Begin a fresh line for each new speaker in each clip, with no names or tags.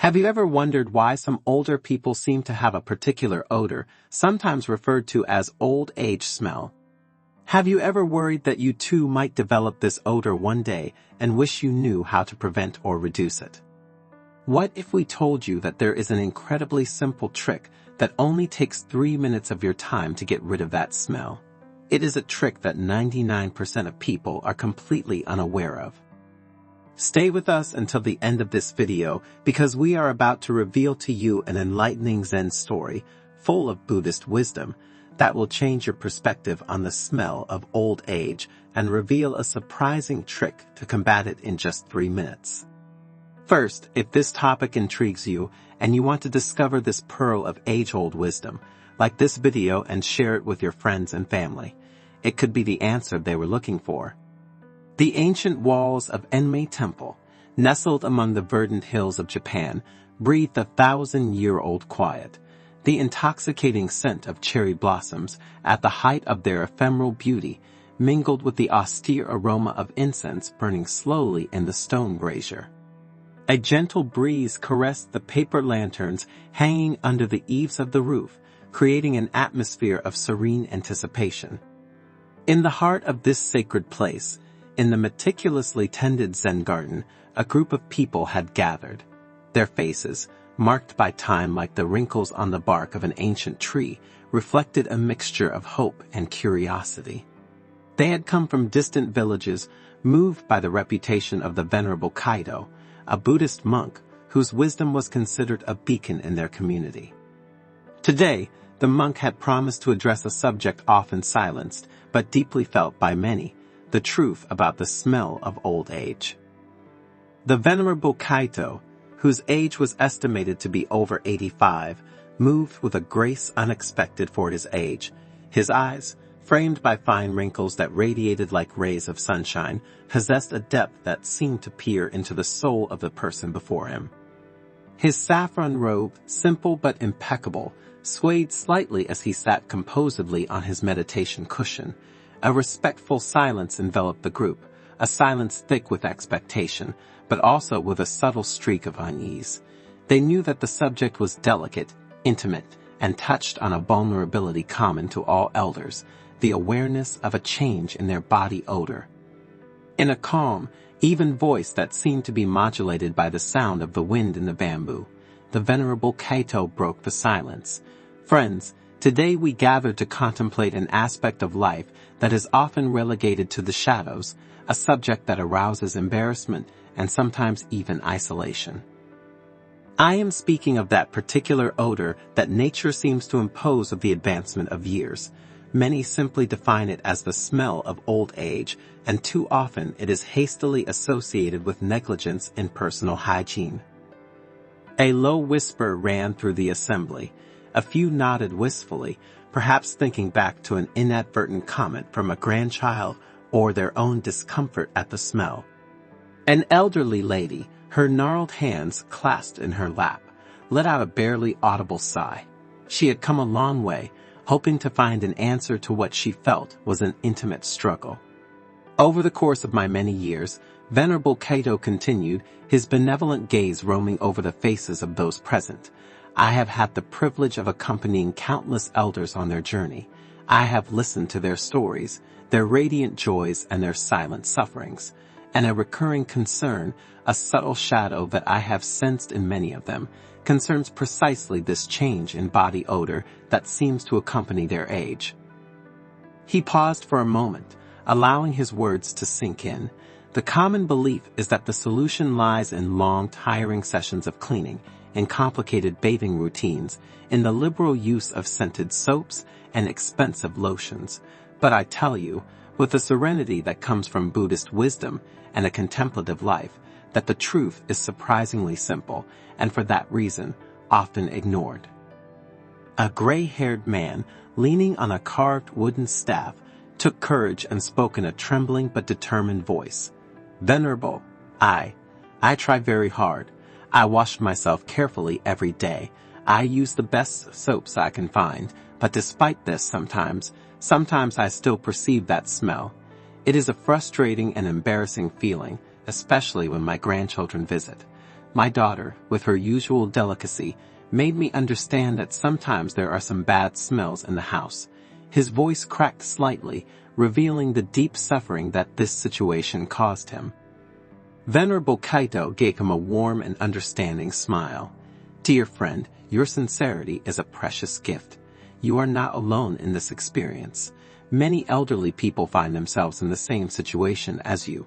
Have you ever wondered why some older people seem to have a particular odor, sometimes referred to as old age smell? Have you ever worried that you too might develop this odor one day and wish you knew how to prevent or reduce it? What if we told you that there is an incredibly simple trick that only takes 3 minutes of your time to get rid of that smell? It is a trick that 99% of people are completely unaware of. Stay with us until the end of this video because we are about to reveal to you an enlightening Zen story full of Buddhist wisdom that will change your perspective on the smell of old age and reveal a surprising trick to combat it in just 3 minutes. First, if this topic intrigues you and you want to discover this pearl of age-old wisdom, like this video and share it with your friends and family. It could be the answer they were looking for. The ancient walls of Enmei Temple, nestled among the verdant hills of Japan, breathed a 1,000-year-old quiet. The intoxicating scent of cherry blossoms, at the height of their ephemeral beauty, mingled with the austere aroma of incense burning slowly in the stone brazier. A gentle breeze caressed the paper lanterns hanging under the eaves of the roof, creating an atmosphere of serene anticipation. In the heart of this sacred place, in the meticulously tended Zen garden, a group of people had gathered. Their faces, marked by time like the wrinkles on the bark of an ancient tree, reflected a mixture of hope and curiosity. They had come from distant villages, moved by the reputation of the Venerable Kaido, a Buddhist monk whose wisdom was considered a beacon in their community. Today, the monk had promised to address a subject often silenced, but deeply felt by many, the truth about the smell of old age. The Venerable Kaito, whose age was estimated to be over 85, moved with a grace unexpected for his age. His eyes, framed by fine wrinkles that radiated like rays of sunshine, possessed a depth that seemed to peer into the soul of the person before him. His saffron robe, simple but impeccable, swayed slightly as he sat composedly on his meditation cushion. A respectful silence enveloped the group, a silence thick with expectation, but also with a subtle streak of unease. They knew that the subject was delicate, intimate, and touched on a vulnerability common to all elders, the awareness of a change in their body odor. In a calm, even voice that seemed to be modulated by the sound of the wind in the bamboo, the Venerable Kaito broke the silence. Friends, today we gather to contemplate an aspect of life that is often relegated to the shadows, a subject that arouses embarrassment and sometimes even isolation. I am speaking of that particular odor that nature seems to impose with the advancement of years. Many simply define it as the smell of old age, and too often it is hastily associated with negligence in personal hygiene. A low whisper ran through the assembly. A few nodded wistfully, perhaps thinking back to an inadvertent comment from a grandchild or their own discomfort at the smell. An elderly lady, her gnarled hands clasped in her lap, let out a barely audible sigh. She had come a long way, hoping to find an answer to what she felt was an intimate struggle. Over the course of my many years, Venerable Kaito continued, his benevolent gaze roaming over the faces of those present. I have had the privilege of accompanying countless elders on their journey. I have listened to their stories, their radiant joys and their silent sufferings, and a recurring concern, a subtle shadow that I have sensed in many of them, concerns precisely this change in body odor that seems to accompany their age. He paused for a moment, allowing his words to sink in. The common belief is that the solution lies in long, tiring sessions of cleaning, in complicated bathing routines, in the liberal use of scented soaps and expensive lotions. But I tell you, with the serenity that comes from Buddhist wisdom and a contemplative life, that the truth is surprisingly simple, and for that reason, often ignored. A gray-haired man, leaning on a carved wooden staff, took courage and spoke in a trembling but determined voice. Venerable, I try very hard. I wash myself carefully every day. I use the best soaps I can find, but despite this sometimes I still perceive that smell. It is a frustrating and embarrassing feeling, especially when my grandchildren visit. My daughter, with her usual delicacy, made me understand that sometimes there are some bad smells in the house. His voice cracked slightly, revealing the deep suffering that this situation caused him. Venerable Kaito gave him a warm and understanding smile. Dear friend, your sincerity is a precious gift. You are not alone in this experience. Many elderly people find themselves in the same situation as you.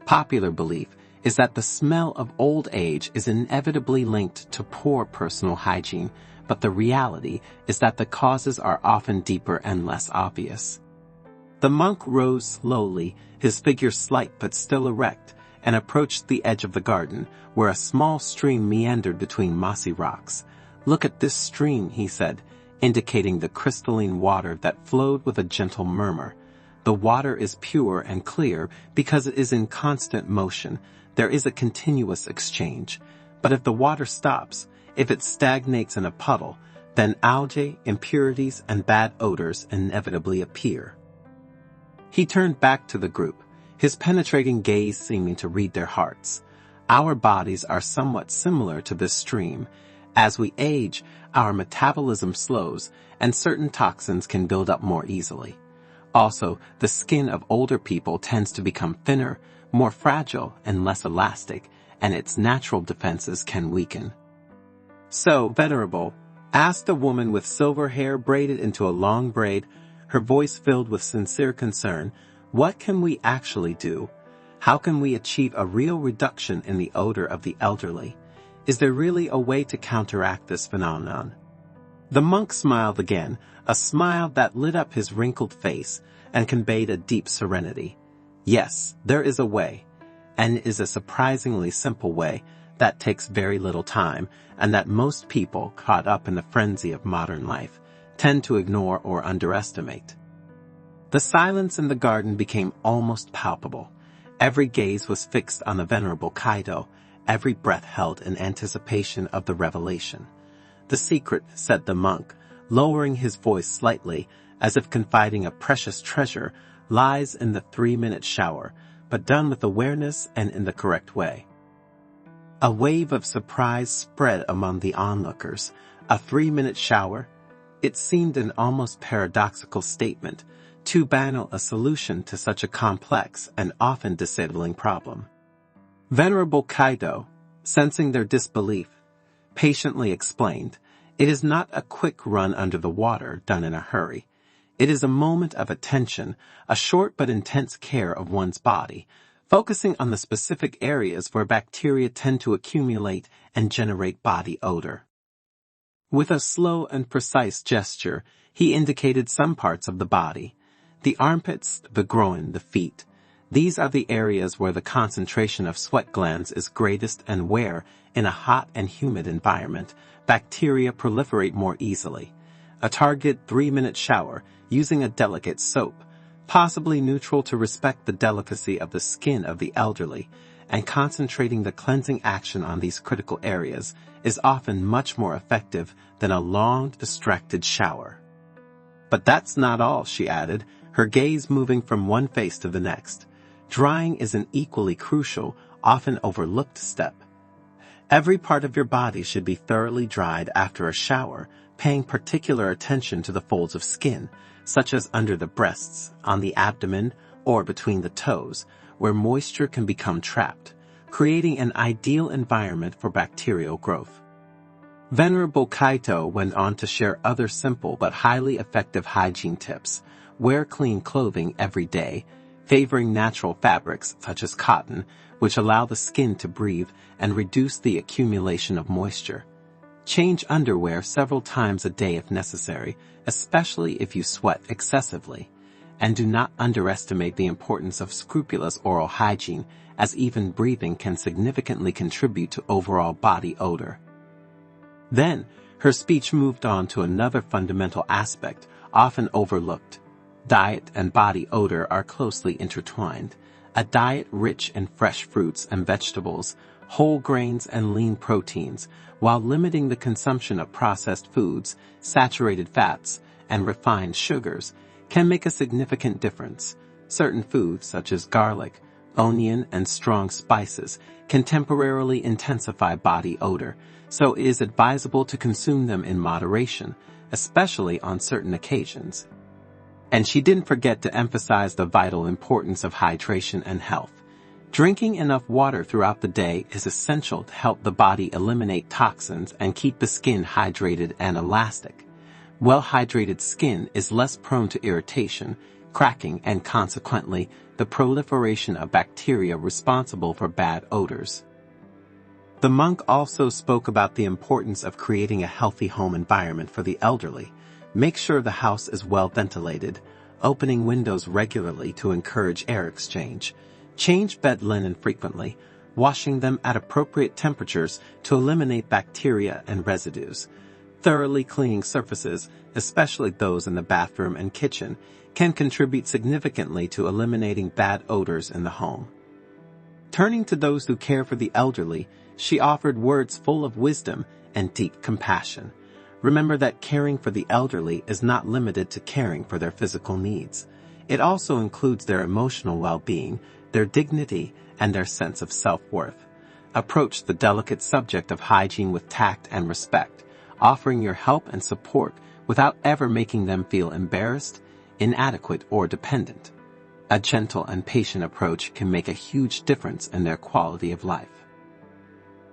Popular belief is that the smell of old age is inevitably linked to poor personal hygiene, but the reality is that the causes are often deeper and less obvious. The monk rose slowly, his figure slight but still erect, and approached the edge of the garden, where a small stream meandered between mossy rocks. Look at this stream, he said, indicating the crystalline water that flowed with a gentle murmur. The water is pure and clear because it is in constant motion. There is a continuous exchange. But if the water stops, if it stagnates in a puddle, then algae, impurities, and bad odors inevitably appear. He turned back to the group, his penetrating gaze seeming to read their hearts. Our bodies are somewhat similar to this stream. As we age, our metabolism slows, and certain toxins can build up more easily. Also, the skin of older people tends to become thinner, more fragile, and less elastic, and its natural defenses can weaken. So, Venerable, asked a woman with silver hair braided into a long braid, her voice filled with sincere concern, what can we actually do? How can we achieve a real reduction in the odor of the elderly? Is there really a way to counteract this phenomenon? The monk smiled again, a smile that lit up his wrinkled face and conveyed a deep serenity. Yes, there is a way, and it is a surprisingly simple way that takes very little time and that most people, caught up in the frenzy of modern life, tend to ignore or underestimate. The silence in the garden became almost palpable. Every gaze was fixed on the Venerable Kaito, every breath held in anticipation of the revelation. The secret, said the monk, lowering his voice slightly, as if confiding a precious treasure, lies in the 3-minute shower, but done with awareness and in the correct way. A wave of surprise spread among the onlookers. A 3-minute shower? It seemed an almost paradoxical statement, too banal a solution to such a complex and often disabling problem. Venerable Kaito, sensing their disbelief, patiently explained, it is not a quick run under the water done in a hurry. It is a moment of attention, a short but intense care of one's body, focusing on the specific areas where bacteria tend to accumulate and generate body odor. With a slow and precise gesture, he indicated some parts of the body. The armpits, the groin, the feet. These are the areas where the concentration of sweat glands is greatest and where, in a hot and humid environment, bacteria proliferate more easily. A target 3-minute shower, using a delicate soap, possibly neutral to respect the delicacy of the skin of the elderly, and concentrating the cleansing action on these critical areas is often much more effective than a long, distracted shower. But that's not all, she added, her gaze moving from one face to the next. Drying is an equally crucial, often overlooked step. Every part of your body should be thoroughly dried after a shower, paying particular attention to the folds of skin, such as under the breasts, on the abdomen, or between the toes, where moisture can become trapped, creating an ideal environment for bacterial growth. Venerable Kaito went on to share other simple but highly effective hygiene tips. Wear clean clothing every day, favoring natural fabrics such as cotton, which allow the skin to breathe and reduce the accumulation of moisture. Change underwear several times a day if necessary, especially if you sweat excessively. And do not underestimate the importance of scrupulous oral hygiene, as even breathing can significantly contribute to overall body odor. Then, her speech moved on to another fundamental aspect, often overlooked. Diet and body odor are closely intertwined. A diet rich in fresh fruits and vegetables, whole grains and lean proteins, while limiting the consumption of processed foods, saturated fats, and refined sugars, can make a significant difference. Certain foods, such as garlic, onion, and strong spices can temporarily intensify body odor, so it is advisable to consume them in moderation, especially on certain occasions. And she didn't forget to emphasize the vital importance of hydration and health. Drinking enough water throughout the day is essential to help the body eliminate toxins and keep the skin hydrated and elastic. Well-hydrated skin is less prone to irritation, cracking, and consequently, the proliferation of bacteria responsible for bad odors. The monk also spoke about the importance of creating a healthy home environment for the elderly. Make sure the house is well ventilated, opening windows regularly to encourage air exchange. Change bed linen frequently, washing them at appropriate temperatures to eliminate bacteria and residues. Thoroughly cleaning surfaces, especially those in the bathroom and kitchen, can contribute significantly to eliminating bad odors in the home. Turning to those who care for the elderly, she offered words full of wisdom and deep compassion. Remember that caring for the elderly is not limited to caring for their physical needs. It also includes their emotional well-being, their dignity, and their sense of self-worth. Approach the delicate subject of hygiene with tact and respect, offering your help and support without ever making them feel embarrassed, inadequate, or dependent. A gentle and patient approach can make a huge difference in their quality of life.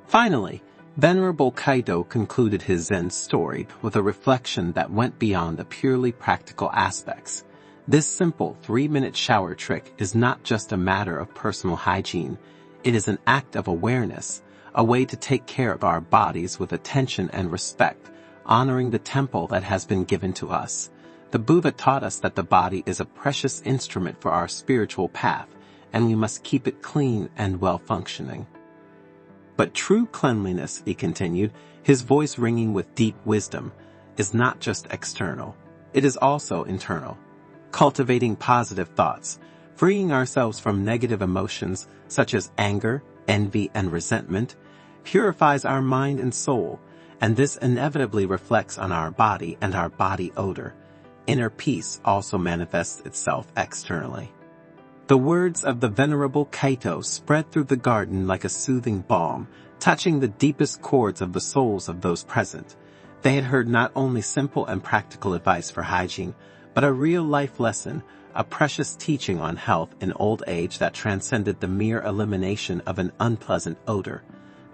Finally, Venerable Kaido concluded his Zen story with a reflection that went beyond the purely practical aspects. This simple 3-minute shower trick is not just a matter of personal hygiene. It is an act of awareness, a way to take care of our bodies with attention and respect, honoring the temple that has been given to us. The Buddha taught us that the body is a precious instrument for our spiritual path, and we must keep it clean and well-functioning. But true cleanliness, he continued, his voice ringing with deep wisdom, is not just external. It is also internal. Cultivating positive thoughts, freeing ourselves from negative emotions such as anger, envy, and resentment, purifies our mind and soul, and this inevitably reflects on our body and our body odor. Inner peace also manifests itself externally. The words of the Venerable Kaito spread through the garden like a soothing balm, touching the deepest chords of the souls of those present. They had heard not only simple and practical advice for hygiene, but a real-life lesson, a precious teaching on health in old age that transcended the mere elimination of an unpleasant odor.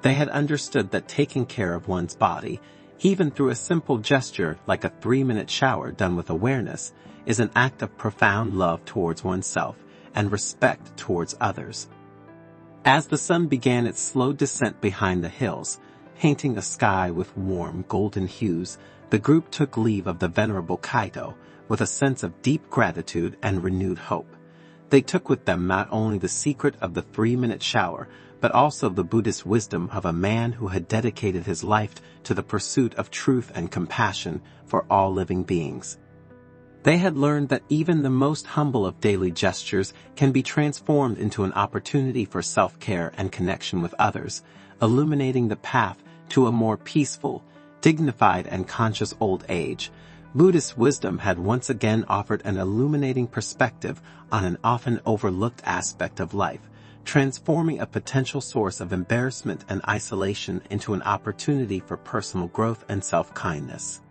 They had understood that taking care of one's body, even through a simple gesture like a 3-minute shower done with awareness, is an act of profound love towards oneself and respect towards others. As the sun began its slow descent behind the hills, painting the sky with warm golden hues, the group took leave of the Venerable Kaito with a sense of deep gratitude and renewed hope. They took with them not only the secret of the 3-minute shower, but also the Buddhist wisdom of a man who had dedicated his life to the pursuit of truth and compassion for all living beings. They had learned that even the most humble of daily gestures can be transformed into an opportunity for self-care and connection with others, illuminating the path to a more peaceful, dignified, and conscious old age. Buddhist wisdom had once again offered an illuminating perspective on an often overlooked aspect of life, transforming a potential source of embarrassment and isolation into an opportunity for personal growth and self-kindness.